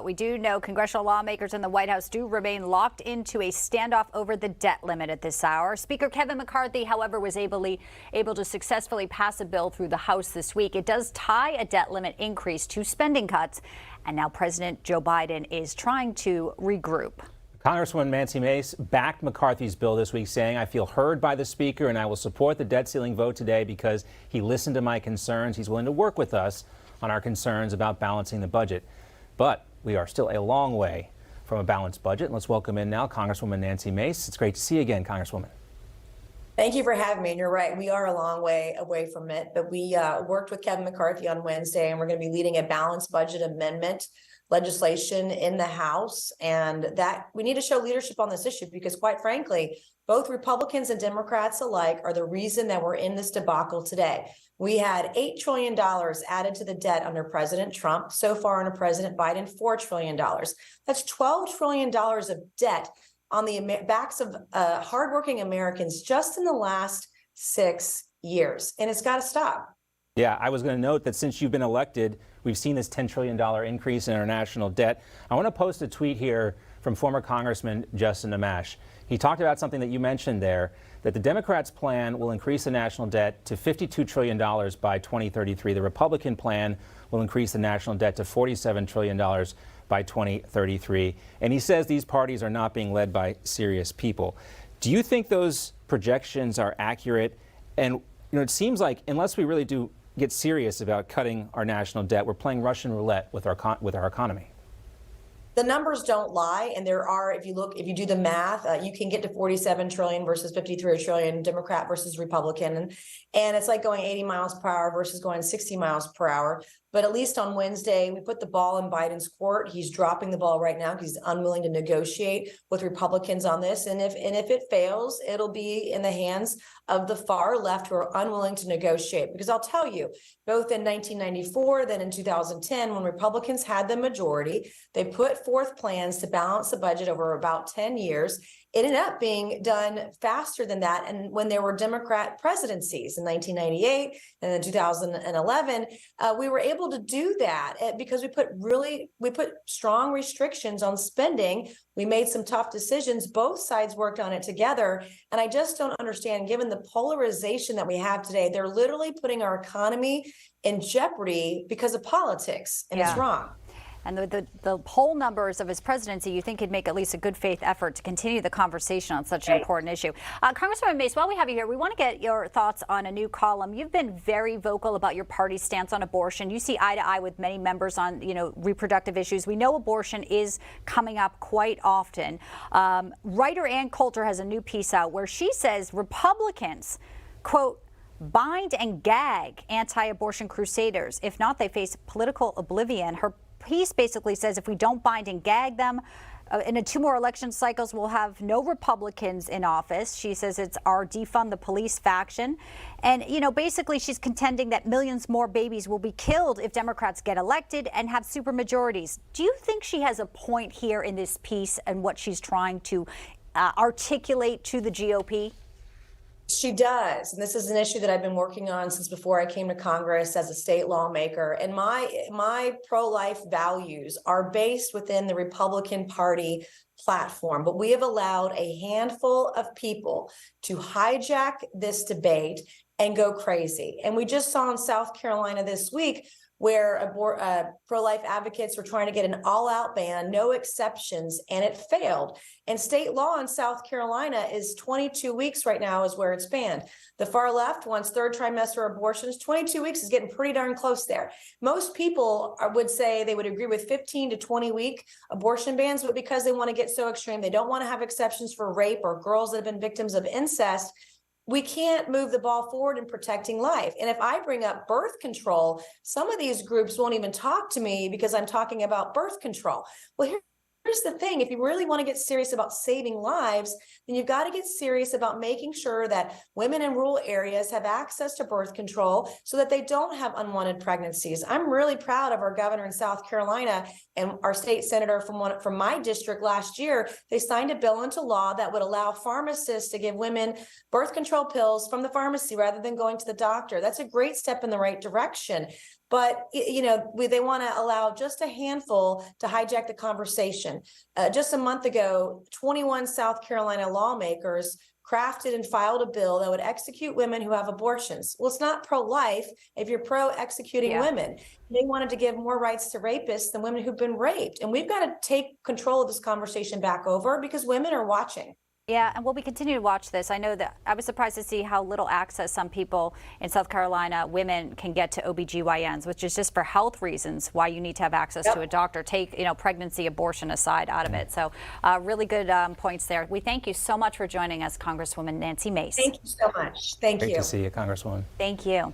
We do know congressional lawmakers in the White House do remain locked into a standoff over the debt limit at this hour. Speaker Kevin McCarthy, however, was able to successfully pass a bill through the House this week. It does tie a debt limit increase to spending cuts, and now President Joe Biden is trying to regroup. Congresswoman Mace backed McCarthy's bill this week, saying, "I feel heard by the Speaker and I will support the debt ceiling vote today because he listened to my concerns. He's willing to work with us on our concerns about balancing the budget." But we are still a long way from a balanced budget. Let's welcome in now Congresswoman Mace. It's great to see you again, Congresswoman. Thank you for having me. And you're right, we are a long way away from it. But we worked with Kevin McCarthy on Wednesday, and we're going to be leading a balanced budget amendment legislation in the House. And that we need to show leadership on this issue because, quite frankly, both Republicans and Democrats alike are the reason that we're in this debacle today. We had $8 trillion added to the debt under President Trump. So far under President Biden, $4 trillion. That's $12 trillion of debt on the backs of hardworking Americans just in the last 6 years. And it's got to stop. Yeah, I was going to note that since you've been elected, we've seen this $10 trillion increase in our national debt. I want to post a tweet here from former Congressman Justin Amash. He talked about something that you mentioned there, that the Democrats' plan will increase the national debt to $52 trillion by 2033. The Republican plan will increase the national debt to $47 trillion by 2033. And he says these parties are not being led by serious people. Do you think those projections are accurate? And it seems like unless we really do get serious about cutting our national debt, we're playing Russian roulette with our economy. The numbers don't lie, and there are, if you do the math, you can get to 47 trillion versus 53 trillion, Democrat versus Republican, and it's like going 80 miles per hour versus going 60 miles per hour. But at least on Wednesday, we put the ball in Biden's court. He's dropping the ball right now because he's unwilling to negotiate with Republicans on this. And if it fails, it'll be in the hands of the far left who are unwilling to negotiate. Because I'll tell you, both in 1994, then in 2010, when Republicans had the majority, they put forth plans to balance the budget over about 10 years. It ended up being done faster than that. And when there were Democrat presidencies in 1998 and then 2011, we were able to do that because we put strong restrictions on spending. We made some tough decisions. Both sides worked on it together. And I just don't understand, given the polarization that we have today, they're literally putting our economy in jeopardy because of politics, and it's wrong. And the poll numbers of his presidency, you think he'd make at least a good faith effort to continue the conversation on such an important issue. Congresswoman Mace, while we have you here, we want to get your thoughts on a new column. You've been very vocal about your party's stance on abortion. You see eye to eye with many members on, reproductive issues. We know abortion is coming up quite often. Writer Ann Coulter has a new piece out where she says Republicans, quote, bind and gag anti-abortion crusaders. If not, they face political oblivion. Her piece basically says if we don't bind and gag them, in 2 more election cycles, we'll have no Republicans in office. She says it's our defund the police faction. And, basically she's contending that millions more babies will be killed if Democrats get elected and have supermajorities. Do you think she has a point here in this piece and what she's trying to articulate to the GOP? She does. And this is an issue that I've been working on since before I came to Congress as a state lawmaker. And my pro-life values are based within the Republican Party platform. But we have allowed a handful of people to hijack this debate and go crazy. And we just saw in South Carolina this week where pro-life advocates were trying to get an all-out ban, no exceptions, and it failed. And state law in South Carolina is 22 weeks right now is where it's banned. The far left wants 3rd trimester abortions. 22 weeks is getting pretty darn close there. Most people would say they would agree with 15 to 20-week abortion bans, but because they want to get so extreme, they don't want to have exceptions for rape or girls that have been victims of incest, we can't move the ball forward in protecting life. And if I bring up birth control, some of these groups won't even talk to me because I'm talking about birth control. Well, here's the thing. If you really want to get serious about saving lives, then you've got to get serious about making sure that women in rural areas have access to birth control so that they don't have unwanted pregnancies. I'm really proud of our governor in South Carolina and our state senator from my district last year. They signed a bill into law that would allow pharmacists to give women birth control pills from the pharmacy rather than going to the doctor. That's a great step in the right direction. But they want to allow just a handful to hijack the conversation. Just a month ago, 21 South Carolina lawmakers crafted and filed a bill that would execute women who have abortions. Well, it's not pro-life if you're pro-executing women. They wanted to give more rights to rapists than women who've been raped. And we've got to take control of this conversation back over because women are watching. Yeah, and we'll be continue to watch this. I know that I was surprised to see how little access some people in South Carolina, women, can get to OBGYNs, which is just for health reasons why you need to have access to a doctor. Take, pregnancy, abortion aside out of it. So really good points there. We thank you so much for joining us, Congresswoman Nancy Mace. Thank you so much. Thank you. Great to see you, Congresswoman. Thank you.